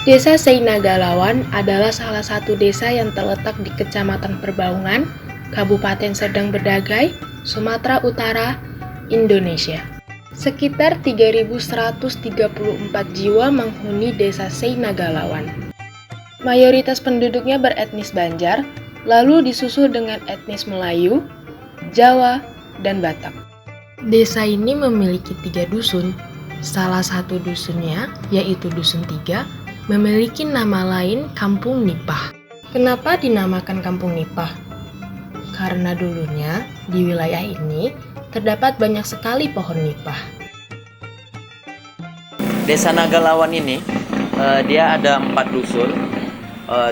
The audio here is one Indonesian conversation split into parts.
Desa Seinagalawan adalah salah satu desa yang terletak di Kecamatan Perbaungan, Kabupaten Sedang Bedagai, Sumatera Utara, Indonesia. Sekitar 3.134 jiwa menghuni desa Seinagalawan. Mayoritas penduduknya beretnis Banjar, lalu disusul dengan etnis Melayu, Jawa, dan Batak. Desa ini memiliki 3 dusun. Salah satu dusunnya, yaitu Dusun 3, memiliki nama lain Kampung Nipah. Kenapa dinamakan Kampung Nipah? Karena dulunya di wilayah ini terdapat banyak sekali pohon nipah. Desa Nagalawan ini dia ada 4 dusun.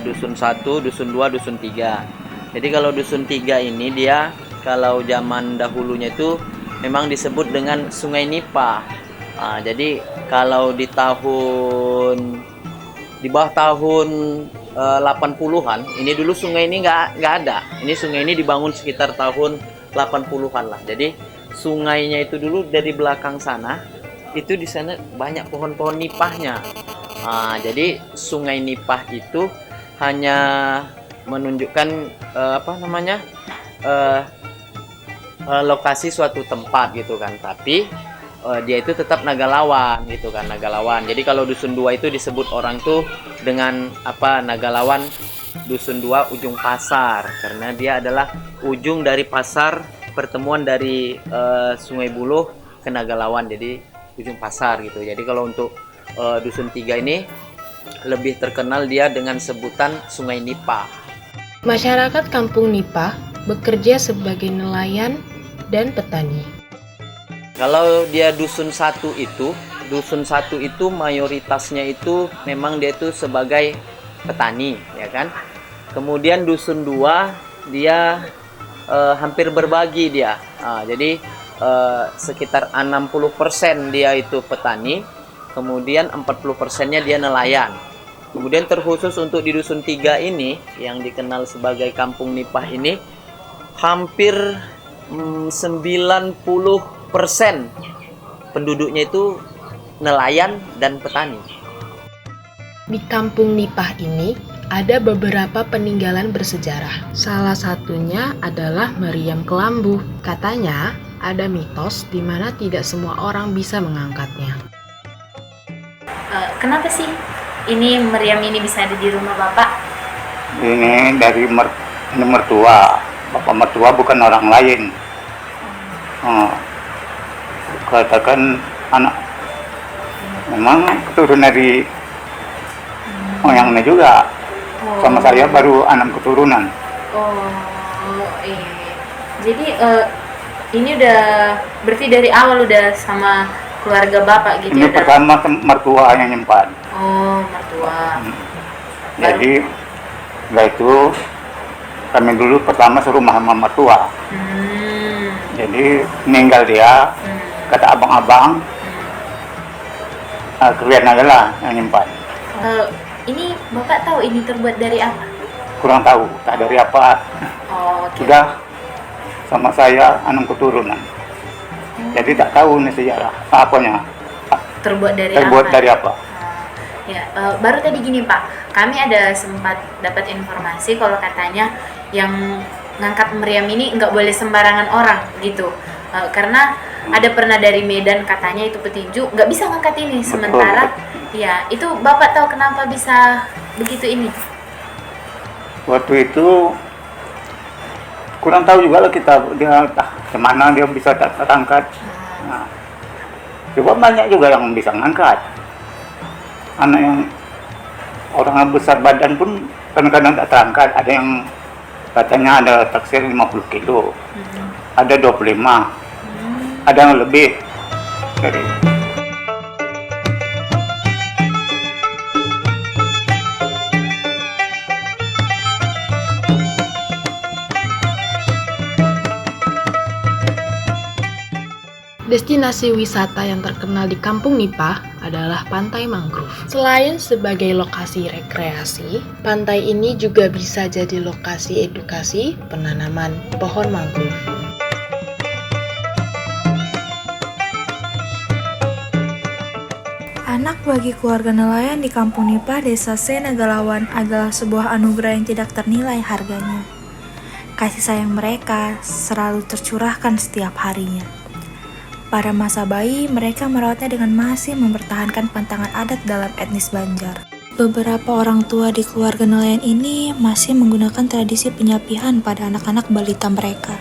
Dusun 1, dusun 2, dusun 3. Jadi kalau dusun 3 ini dia kalau zaman dahulunya itu memang disebut dengan Sungai Nipah. Jadi kalau di bawah tahun 80-an, ini dulu sungai ini nggak ada. Ini sungai ini dibangun sekitar tahun 80-an lah. Jadi sungainya itu dulu dari belakang sana, itu di sana banyak pohon-pohon nipahnya. Jadi sungai Nipah itu hanya menunjukkan lokasi suatu tempat gitu kan. Tapi dia itu tetap Nagalawan gitu kan, Nagalawan. Jadi kalau dusun 2 itu disebut orang tuh dengan Nagalawan dusun 2 ujung pasar, karena dia adalah ujung dari pasar pertemuan dari Sungai Buloh ke Nagalawan, jadi ujung pasar gitu. Jadi kalau untuk dusun 3 ini lebih terkenal dia dengan sebutan Sungai Nipah. Masyarakat Kampung Nipah bekerja sebagai nelayan dan petani. Kalau dia dusun 1 itu mayoritasnya itu memang dia itu sebagai petani, ya kan. Kemudian dusun 2 dia hampir berbagi dia. Jadi sekitar 60% dia itu petani, kemudian 40%-nya dia nelayan. Kemudian terkhusus untuk di dusun 3 ini yang dikenal sebagai Kampung Nipah ini, hampir 90% penduduknya itu nelayan dan petani. Di Kampung Nipah ini ada beberapa peninggalan bersejarah. Salah satunya adalah meriam kelambu. Katanya ada mitos di mana tidak semua orang bisa mengangkatnya. Kenapa sih ini meriam ini bisa ada di rumah Bapak? Ini dari mertua. Bapak mertua bukan orang lain. Katakan anak memang keturunan dari moyangnya juga. Sama saya baru 6 keturunan. Jadi ini udah berarti dari awal udah sama keluarga Bapak gitu. Ini pertama mertua yang nyimpan. Mertua. Jadi setelah itu kami dulu pertama serumah sama mertua. Jadi meninggal dia, kata abang-abang, kalian aja lah yang nyimpan. Ini Bapak tahu ini terbuat dari apa? Kurang tahu, tak dari apa. Okay. Sudah sama saya 6 keturunan. Jadi tak tahu nih sejarah apanya. Terbuat dari apa? Baru tadi gini Pak, kami ada sempat dapat informasi kalau katanya yang ngangkat meriam ini nggak boleh sembarangan orang gitu. Karena ada pernah dari Medan katanya itu petinju nggak bisa ngangkat ini. Sementara ya itu Bapak tahu kenapa bisa begitu ini? Waktu itu kurang tahu juga lah kita, dia kemana dia bisa terangkat. Coba banyak juga yang bisa ngangkat. Anak yang orang yang besar badan pun kadang-kadang tak terangkat. Ada yang katanya ada taksir 50 kilo, ada 25, ada yang lebih dari. Destinasi wisata yang terkenal di Kampung Nipah adalah Pantai Mangrove. Selain sebagai lokasi rekreasi, pantai ini juga bisa jadi lokasi edukasi penanaman pohon mangrove. Anak bagi keluarga nelayan di Kampung Nipah, Desa Senegalawan adalah sebuah anugerah yang tidak ternilai harganya. Kasih sayang mereka selalu tercurahkan setiap harinya. Pada masa bayi, mereka merawatnya dengan masih mempertahankan pantangan adat dalam etnis Banjar. Beberapa orang tua di keluarga nelayan ini masih menggunakan tradisi penyapihan pada anak-anak balita mereka.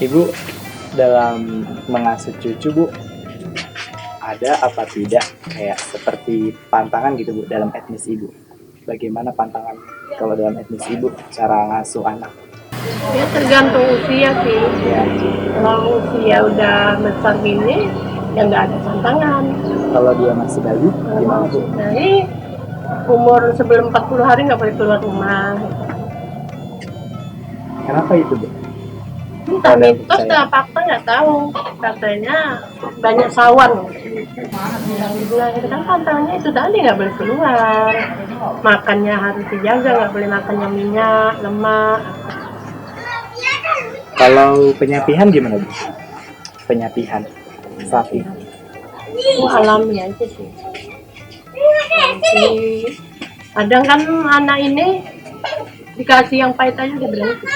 Ibu, dalam mengasuh cucu, Bu, ada apa tidak kayak seperti pantangan gitu, Bu, dalam etnis Ibu? Bagaimana pantangan kalau dalam etnis Ibu cara ngasuh anak? Ya tergantung usia sih. Ya. Kalau usia udah besar gini, ya nggak ada tantangan. Kalau dia masih bayi, gimana, Bu? Jadi umur sebelum 40 hari nggak boleh keluar rumah. Kenapa itu, Bu? Entah Ada mitos percaya. atau fakta nggak tahu. Katanya banyak sawan. Yang dibilang itu kan tantangannya itu tadi nggak boleh keluar. Makannya harus dijaga, nggak boleh makannya minyak, lemak. Kalau penyapihan gimana, Bu? Penyapihan sapi. Itu alami aja sih. Jadi, kadang kan anak ini dikasih yang pahit aja dia berhenti.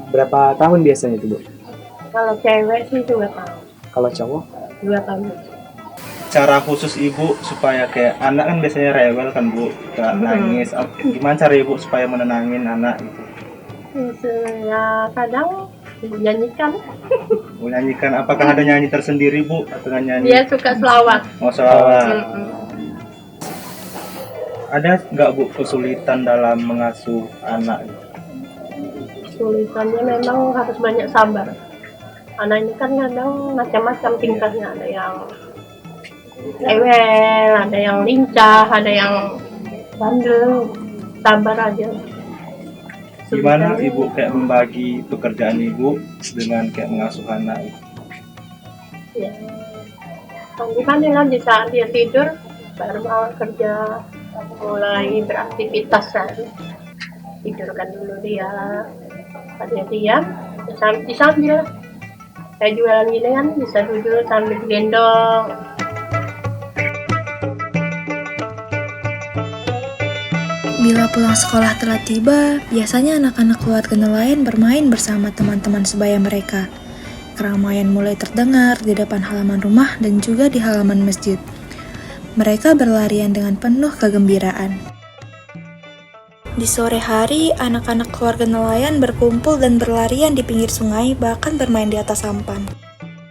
Berapa tahun biasanya itu, Bu? Kalau cewek sih 2 tahun. Kalau cowok? 2 tahun. Cara khusus ibu supaya kayak anak kan biasanya rewel kan, Bu, suka nangis. Gimana cara ibu supaya menenangin anak gitu? Ya kadang nyanyikan. Menyanyikan, apakah ada nyanyi tersendiri, Bu, atau nyanyi? Dia suka selawat. Mau selawat. Mm-mm. Ada nggak, Bu, kesulitan dalam mengasuh anak? Tulisannya memang harus banyak sabar. Anak ini kan kadang macam-macam tingkahnya, ada yang ewel, ada yang lincah, ada yang bandel. Sabar aja. Gimana Sulitnya, ibu kayak membagi pekerjaan ibu dengan kayak mengasuh anak? ya, gimana lah di saat dia tidur baru mau kerja, mulai beraktivitas kan. Tidurkan dulu dia, pada dia diam, disambil. Kayak jualan gini kan bisa duduk sambil gendong. Bila pulang sekolah telah tiba, biasanya anak-anak keluarga nelayan bermain bersama teman-teman sebaya mereka. Keramaian mulai terdengar di depan halaman rumah dan juga di halaman masjid. Mereka berlarian dengan penuh kegembiraan. Di sore hari, anak-anak keluarga nelayan berkumpul dan berlarian di pinggir sungai, bahkan bermain di atas sampan.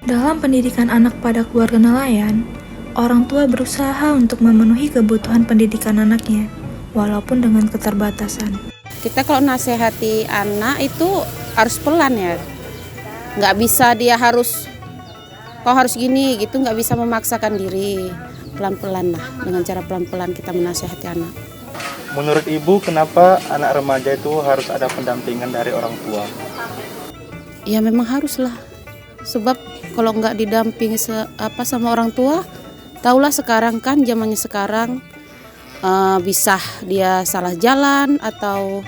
Dalam pendidikan anak pada keluarga nelayan, orang tua berusaha untuk memenuhi kebutuhan pendidikan anaknya, walaupun dengan keterbatasan. Kita kalau nasihati anak itu harus pelan ya. Nggak bisa dia harus, kau harus gini gitu, nggak bisa memaksakan diri. Pelan-pelan lah, dengan cara pelan-pelan kita menasihati anak. Menurut ibu, kenapa anak remaja itu harus ada pendampingan dari orang tua? Ya memang haruslah. Sebab kalau nggak didampingi sama orang tua, taulah sekarang kan zamannya sekarang bisa dia salah jalan atau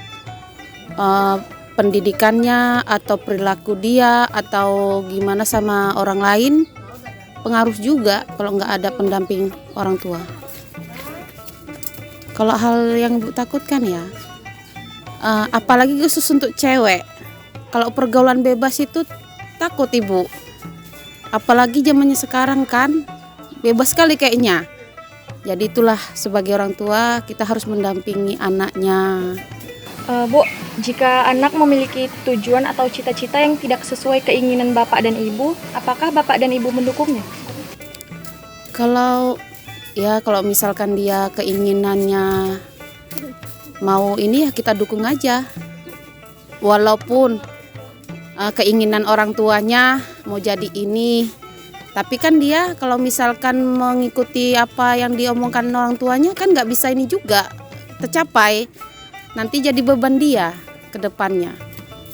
pendidikannya atau perilaku dia atau gimana sama orang lain, pengaruh juga kalau nggak ada pendamping orang tua. Kalau hal yang Ibu takutkan ya, apalagi khusus untuk cewek, kalau pergaulan bebas itu takut Ibu. Apalagi zamannya sekarang kan bebas sekali kayaknya. Jadi itulah sebagai orang tua kita harus mendampingi anaknya. Bu, jika anak memiliki tujuan atau cita-cita yang tidak sesuai keinginan Bapak dan Ibu, apakah Bapak dan Ibu mendukungnya? Kalau misalkan dia keinginannya mau ini ya kita dukung aja. Walaupun keinginan orang tuanya mau jadi ini, tapi kan dia kalau misalkan mengikuti apa yang diomongkan orang tuanya kan nggak bisa ini juga tercapai. Nanti jadi beban dia ke depannya.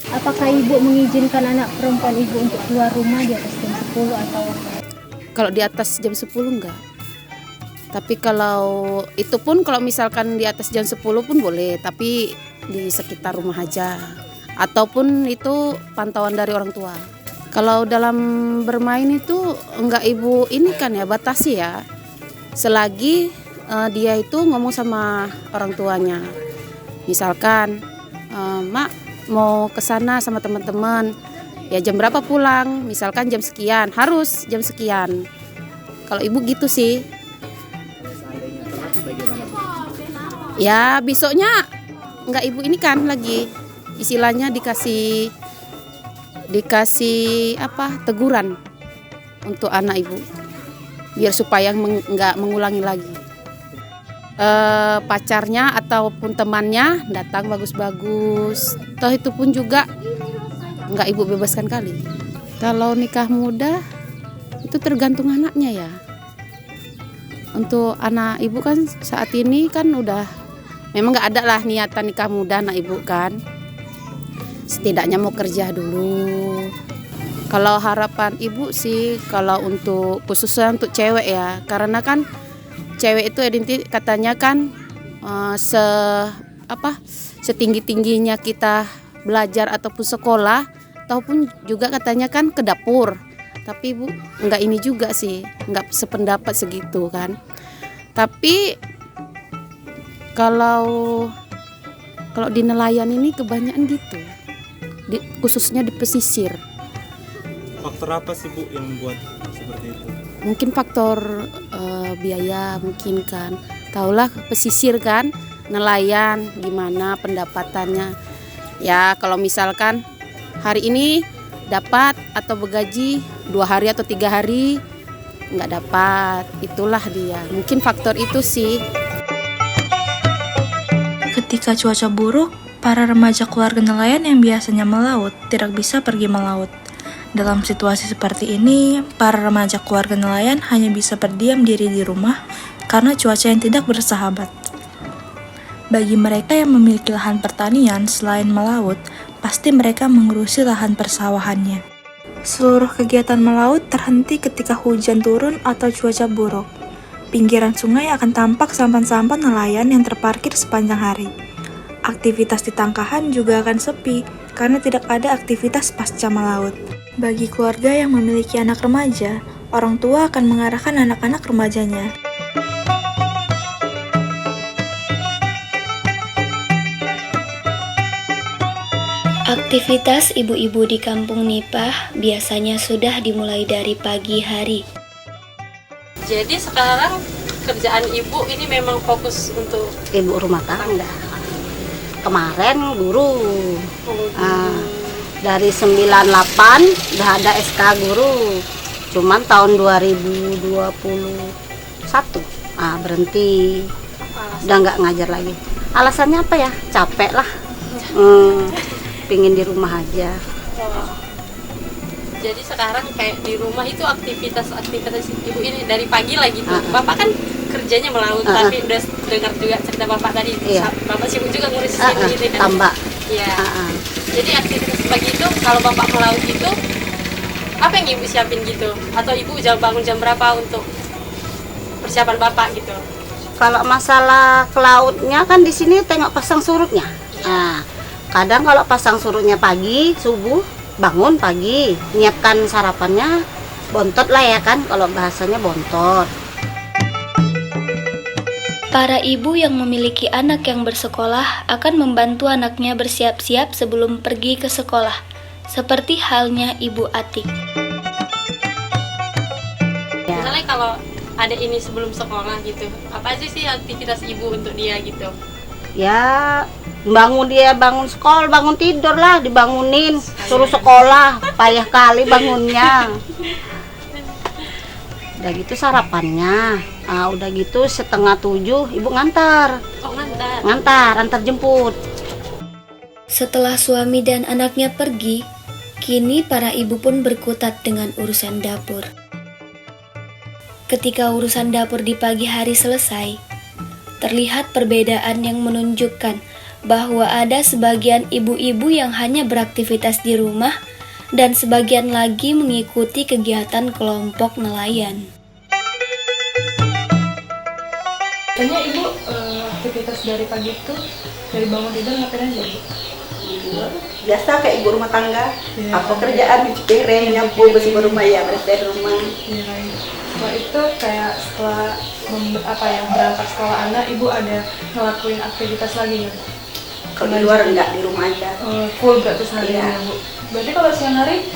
Apakah Ibu mengizinkan anak perempuan Ibu untuk keluar rumah di atas jam 10 atau? Kalau di atas jam 10 enggak. Tapi kalau itu pun kalau misalkan di atas jam 10 pun boleh, tapi di sekitar rumah aja. Ataupun itu pantauan dari orang tua. Kalau dalam bermain itu enggak Ibu ini kan ya batasi ya. selagi dia itu ngomong sama orang tuanya. Misalkan, Mak mau ke sana sama teman-teman, ya jam berapa pulang? Misalkan jam sekian, harus jam sekian. Kalau ibu gitu sih. Seandainya telat bagaimana, Bu? Ya besoknya nggak ibu ini kan lagi, istilahnya dikasih teguran untuk anak ibu, biar supaya nggak mengulangi lagi. Pacarnya ataupun temannya datang bagus-bagus, toh itu pun juga nggak ibu bebaskan kali. Kalau nikah muda itu tergantung anaknya ya. Untuk anak ibu kan saat ini kan udah memang nggak ada lah niatan nikah muda anak ibu kan. Setidaknya mau kerja dulu. Kalau harapan ibu sih, kalau untuk khususnya untuk cewek ya, karena kan cewek itu katanya kan setinggi-tingginya kita belajar ataupun sekolah, ataupun juga katanya kan ke dapur. Tapi ibu nggak ini juga sih, nggak sependapat segitu kan. Tapi kalau di nelayan ini kebanyakan gitu, khususnya di pesisir. Faktor apa sih Bu yang membuat seperti itu? Mungkin faktor biaya mungkin kan. Taulah pesisir kan, nelayan gimana pendapatannya. Ya kalau misalkan hari ini dapat atau bergaji 2 hari atau 3 hari nggak dapat, itulah dia. Mungkin faktor itu sih. Ketika cuaca buruk, para remaja keluarga nelayan yang biasanya melaut tidak bisa pergi melaut. Dalam situasi seperti ini, para remaja keluarga nelayan hanya bisa berdiam diri di rumah karena cuaca yang tidak bersahabat. Bagi mereka yang memiliki lahan pertanian selain melaut, pasti mereka mengurusi lahan persawahannya. Seluruh kegiatan melaut terhenti ketika hujan turun atau cuaca buruk. Pinggiran sungai akan tampak sampan-sampan nelayan yang terparkir sepanjang hari. Aktivitas di tangkahan juga akan sepi karena tidak ada aktivitas pasca melaut. Bagi keluarga yang memiliki anak remaja, orang tua akan mengarahkan anak-anak remajanya. Aktivitas ibu-ibu di kampung Nipah biasanya sudah dimulai dari pagi hari. Jadi sekarang kerjaan ibu ini memang fokus untuk ibu rumah tangga. Kemarin guru. Dari 98 udah ada SK guru. Cuman tahun 2021 berhenti. Udah nggak ngajar lagi. Alasannya apa ya? Capek lah. Pingin di rumah aja. Jadi sekarang kayak di rumah itu aktivitas ibu ini dari pagi lah gitu. Bapak kan kerjanya melaut, tapi udah dengar juga cerita bapak tadi. Iya. Bapak sibuk juga ngurusin gitu kan. Tambah. Iya. Jadi aktivitas pagi itu kalau bapak melaut itu apa yang ibu siapin gitu? Atau ibu bangun jam berapa untuk persiapan bapak gitu? Kalau masalah ke lautnya kan di sini tengok pasang surutnya. Kadang kalau pasang surutnya pagi, subuh, bangun pagi, nyiapkan sarapannya, bontot lah ya kan, kalau bahasanya bontot. Para ibu yang memiliki anak yang bersekolah akan membantu anaknya bersiap-siap sebelum pergi ke sekolah, seperti halnya Ibu Atik. Misalnya kalau ada ini sebelum sekolah gitu, apa aja sih aktivitas ibu untuk dia gitu? Ya, bangun sekolah, bangun tidur lah, dibangunin, suruh sekolah, payah kali bangunnya. Udah gitu sarapannya, udah gitu 6:30 ibu ngantar. Antar jemput. Setelah suami dan anaknya pergi, kini para ibu pun berkutat dengan urusan dapur. Ketika urusan dapur di pagi hari selesai, terlihat perbedaan yang menunjukkan bahwa ada sebagian ibu-ibu yang hanya beraktivitas di rumah dan sebagian lagi mengikuti kegiatan kelompok nelayan. Tanya ibu, aktivitas dari pagi itu dari bangun tidur ngapain aja ibu? Biasa kayak ibu rumah tangga, apa kerjaan, cuci piring, nyapu, bersih rumah ya, bersih rumah. setelah itu kayak setelah berangkat sekolah anak, ibu ada ngelakuin aktivitas lagi ya? Kalau di luar enggak, di rumah aja. Full berarti seharian ya Bu. Berarti kalau siang hari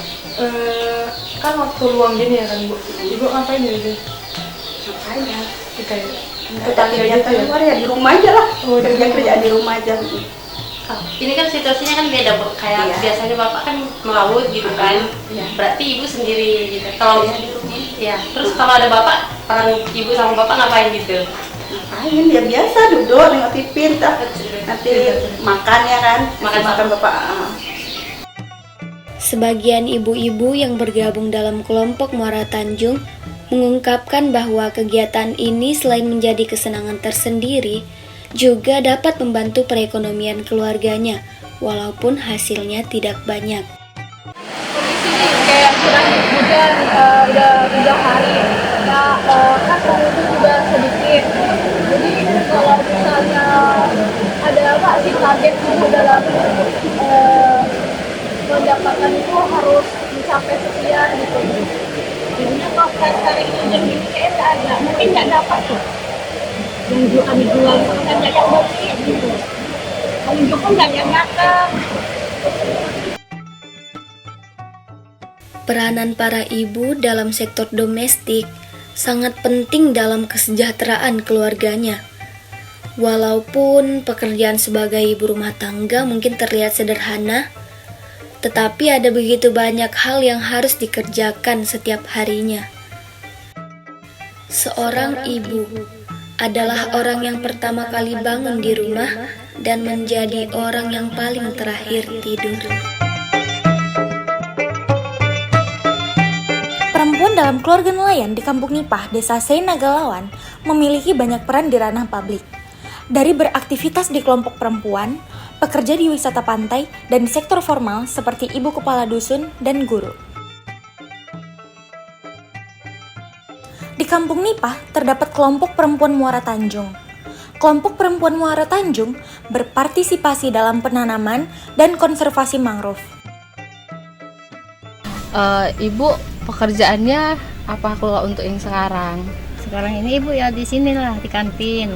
kan waktu luang gini ya kan Bu, ibu ngapain ya Bu? Ngapain ya? Kayak Tetangga gitu ya? Luar ya, di rumah aja lah. Kerja di rumah aja. Ini kan situasinya kan beda Bu, kayak biasanya bapak kan melaut gitu kan, berarti ibu sendiri gitu. Kalau di rumah, ya. Terus kalau ada bapak, orang ibu sama bapak ngapain gitu? Ngapain ya, biasa duduk nengok TV, nanti makan ya kan, makan bapak. Sebagian ibu-ibu yang bergabung dalam kelompok Muara Tanjung mengungkapkan bahwa kegiatan ini selain menjadi kesenangan tersendiri, juga dapat membantu perekonomian keluarganya, walaupun hasilnya tidak banyak. Kondisi ini kayak kurang hujan, udah 3 hari, nah kan itu juga sedikit. Jadi kalau misalnya ada apa sih target itu dalam mendapatkan itu harus mencapai sekian gitu. Jadinya kalau cari hujan gini kayak nggak ada, mungkin nggak dapat tuh. Yang kami jual itu kan nggak yang beli gitu. Pengunjung pun nggak yang datang. Peranan para ibu dalam sektor domestik sangat penting dalam kesejahteraan keluarganya. Walaupun pekerjaan sebagai ibu rumah tangga mungkin terlihat sederhana, tetapi ada begitu banyak hal yang harus dikerjakan setiap harinya. Seorang ibu adalah orang yang pertama kali bangun di rumah dan menjadi orang yang paling terakhir tidur. Perempuan dalam keluarga nelayan di Kampung Nipah, Desa Seinagalawan, memiliki banyak peran di ranah publik. Dari beraktivitas di kelompok perempuan, pekerja di wisata pantai, dan di sektor formal seperti ibu kepala dusun dan guru. Di Kampung Nipah terdapat kelompok perempuan Muara Tanjung. Kelompok perempuan Muara Tanjung berpartisipasi dalam penanaman dan konservasi mangrove. Ibu pekerjaannya apa kalau untuk yang sekarang? Sekarang ini ibu ya di sini lah, di kantin.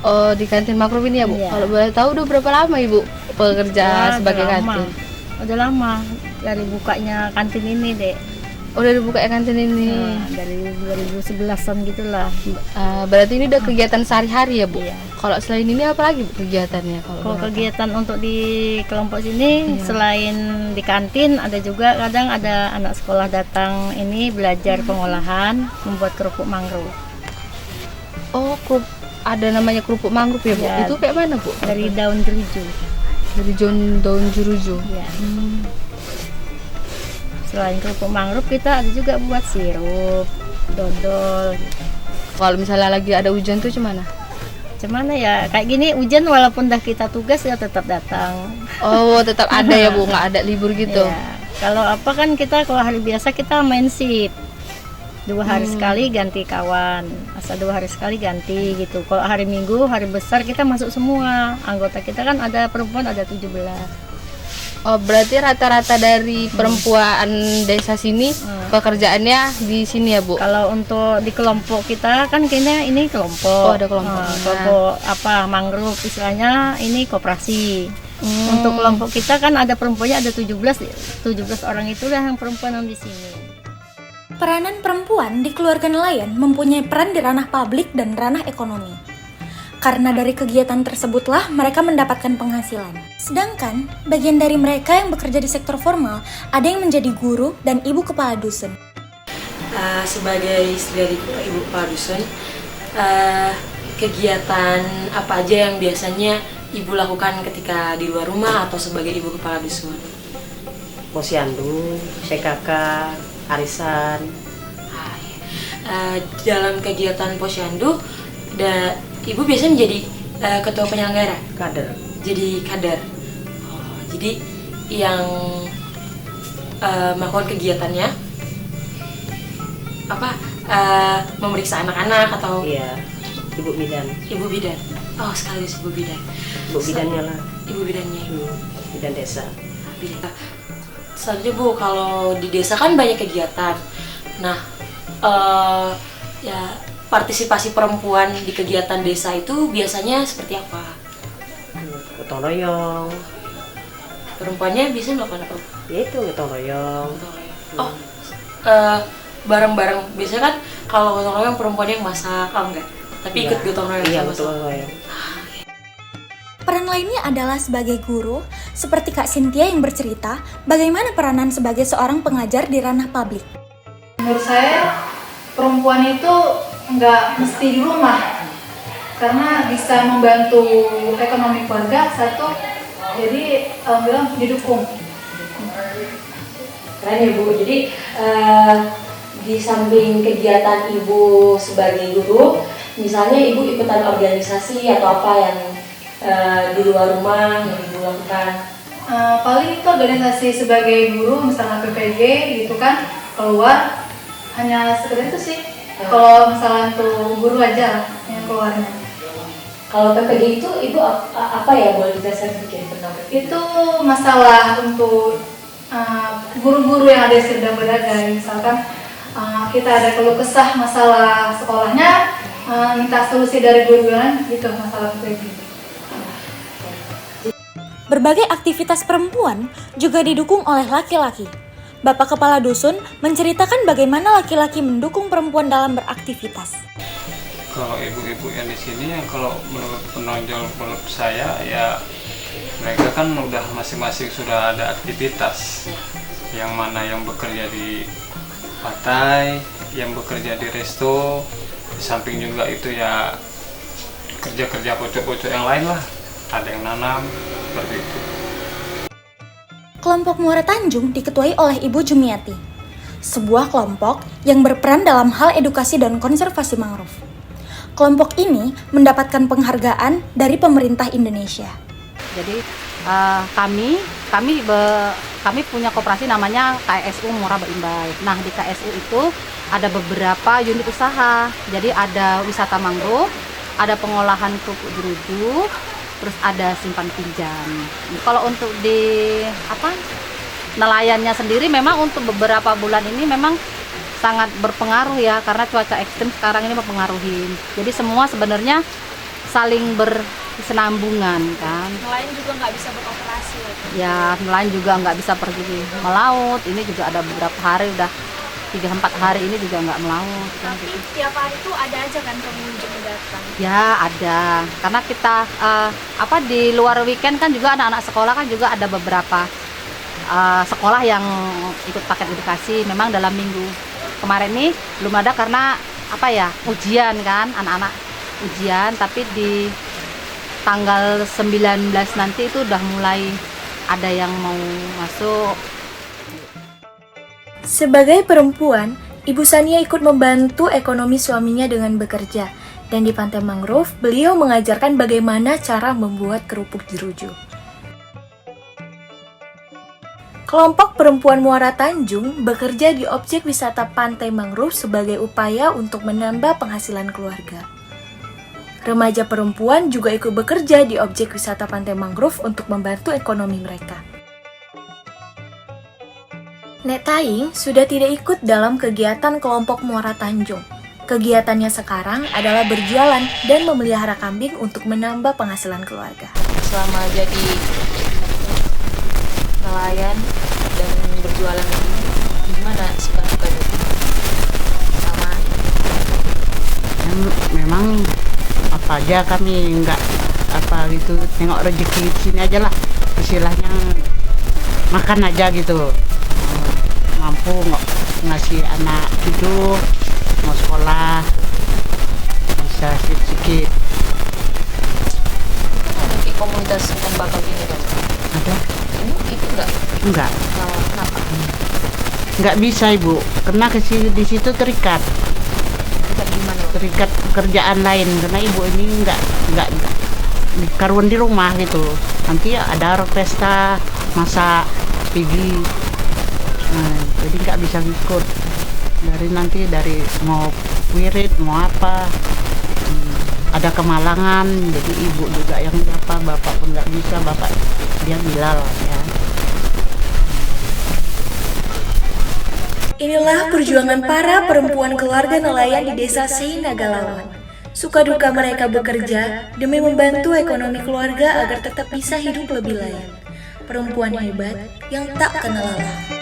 Oh, di kantin mangrove ini ya Bu? Iya. Kalau boleh tahu udah berapa lama Ibu bekerja sebagai kantin? Udah lama, dari bukanya kantin ini deh. Oh, dari buka kantin ini? Dari 2011an gitulah. Berarti ini udah kegiatan sehari-hari ya Bu? Iya. Kalau selain ini apa lagi Bu kegiatannya? Kalau kegiatan untuk di kelompok sini, selain di kantin, ada juga kadang ada anak sekolah datang ini belajar pengolahan, membuat kerupuk mangrove. Oh, ada namanya kerupuk mangrove ya Bu? Ya, itu kayak mana Bu? Dari daun jeruju. Dari daun jeruju? Ya. Selain kerupuk mangrove, kita ada juga buat sirup, dodol. Kalau misalnya lagi ada hujan tuh gimana? Gimana ya, kayak gini hujan walaupun dah kita tugas ya tetap datang. Oh, tetap ada ya Bu, nggak ada libur gitu? Ya. Kalau apa kan kita kalau hari biasa kita main shift. 2 hari sekali ganti kawan, asal 2 hari sekali ganti gitu. Kalau hari Minggu, hari besar kita masuk semua. Anggota kita kan ada perempuan ada 17. Oh, berarti rata-rata dari perempuan desa sini pekerjaannya di sini ya Bu? Kalau untuk di kelompok kita kan kayaknya ini kelompok. Oh, ada kelompok. Kelompok apa mangrove istilahnya ini koperasi. Untuk kelompok kita kan ada perempuannya ada 17 orang itulah yang perempuan yang di sini. Peranan perempuan di keluarga nelayan mempunyai peran di ranah publik dan ranah ekonomi. Karena dari kegiatan tersebutlah mereka mendapatkan penghasilan. Sedangkan bagian dari mereka yang bekerja di sektor formal ada yang menjadi guru dan ibu kepala dusun. Sebagai istri dari ibu kepala dusun, kegiatan apa aja yang biasanya ibu lakukan ketika di luar rumah atau sebagai ibu kepala dusun? Posyandu, CKK, arisan. Dalam kegiatan posyandu, ibu biasanya menjadi ketua penyelenggara? Kader. Jadi kader. Oh, jadi yang melakukan kegiatannya apa? Memeriksa anak-anak atau? Iya, ibu bidan. Ibu bidan. Oh, sekaligus ibu bidan. Ibu bidannya lah. Ibu bidannya. Bidan desa. Bidan. Selanjutnya Bu, kalau di desa kan banyak kegiatan. Nah, ya partisipasi perempuan di kegiatan desa itu biasanya seperti apa? Gotong royong. Perempuannya bisa melakukan apa? Ya itu gotong royong. Oh, bareng-bareng. Biasanya kan kalau gotong royong perempuannya yang masak, enggak? Tapi ikut gotong royong. Iya, sama gotong royong. Peran lainnya adalah sebagai guru, seperti Kak Cynthia yang bercerita bagaimana peranan sebagai seorang pengajar di ranah publik. Menurut saya, perempuan itu nggak mesti di rumah, karena bisa membantu ekonomi keluarga, satu, jadi alhamdulillah didukung. Keren ya Bu, jadi di samping kegiatan Ibu sebagai guru, misalnya Ibu ikutan organisasi atau apa yang di luar rumah yang Ibu lakukan? Paling itu organisasi sebagai guru, misalnya PPG gitu kan, keluar hanya sekedar itu sih. Kalau misalnya untuk guru aja yang keluarnya. Kalau PPG itu Ibu apa ya, boleh dijelaskan sedikit tentang PPG? Itu masalah untuk guru-guru yang ada di sedang berdagang. Misalkan kita ada keluh kesah masalah sekolahnya, minta solusi dari guru-guruan gitu, masalah PPG. Berbagai aktivitas perempuan juga didukung oleh laki-laki. Bapak Kepala Dusun menceritakan bagaimana laki-laki mendukung perempuan dalam beraktivitas. Kalau ibu-ibu yang di sini, kalau menurut penonjol menurut saya ya mereka kan udah masing-masing sudah ada aktivitas. Yang mana yang bekerja di pantai, yang bekerja di resto, di samping juga itu ya kerja-kerja pocok-pocok yang lain lah. Ada yang nanam, seperti itu. Kelompok Muara Tanjung diketuai oleh Ibu Jumiati, sebuah kelompok yang berperan dalam hal edukasi dan konservasi mangrove. Kelompok ini mendapatkan penghargaan dari pemerintah Indonesia. Jadi kami punya koperasi namanya KSU Muara Baimbai. Nah, di KSU itu ada beberapa unit usaha. Jadi ada wisata mangrove, ada pengolahan kerupuk jeruju, terus ada simpan pinjam. Kalau untuk di nelayannya sendiri memang untuk beberapa bulan ini memang sangat berpengaruh ya, karena cuaca ekstrim sekarang ini mempengaruhi. Jadi semua sebenarnya saling berkesinambungan kan. Nelayan juga nggak bisa beroperasi ya. Nelayan juga nggak bisa pergi melaut. Ini juga ada beberapa hari, udah 3-4 hari ini juga nggak melaut. Tapi gitu. Tiap hari itu ada aja kan pengunjung datang? Ya ada, karena kita di luar weekend kan juga anak-anak sekolah kan juga ada beberapa sekolah yang ikut paket edukasi. Memang dalam minggu kemarin nih belum ada karena ujian kan, anak-anak ujian, tapi di tanggal 19 nanti itu udah mulai ada yang mau masuk. Sebagai perempuan, Ibu Sania ikut membantu ekonomi suaminya dengan bekerja, dan di Pantai Mangrove, beliau mengajarkan bagaimana cara membuat kerupuk jeruju. Kelompok perempuan Muara Tanjung bekerja di objek wisata Pantai Mangrove sebagai upaya untuk menambah penghasilan keluarga. Remaja perempuan juga ikut bekerja di objek wisata Pantai Mangrove untuk membantu ekonomi mereka. Nek Taing sudah tidak ikut dalam kegiatan kelompok Muara Tanjung. Kegiatannya sekarang adalah berjualan dan memelihara kambing untuk menambah penghasilan keluarga. Selama jadi nelayan dan berjualan ini, gimana suka-sukanya? Sama? Memang apa aja kami nggak gitu, tengok rezeki di sini aja lah, istilahnya makan aja gitu. Mampu ngasih anak hidup, mau sekolah, bisa sedikit. Ada di komunitas ikan bakar ini kan? Ada. Itu enggak? Kenapa? Enggak bisa Ibu, karena di situ terikat. Terikat pekerjaan lain, karena Ibu ini enggak karuan di rumah gitu. Nanti ada pesta, masak, pergi. Nah, jadi nggak bisa ngikut dari mau wirid mau apa, ada kemalangan, jadi ibu juga yang bapak pun nggak bisa, bapak dia Bilal ya. Inilah perjuangan para perempuan keluarga nelayan di desa Seinagalawan. Suka duka mereka bekerja demi membantu ekonomi keluarga agar tetap bisa hidup lebih layak. Perempuan hebat yang tak kenal lelah.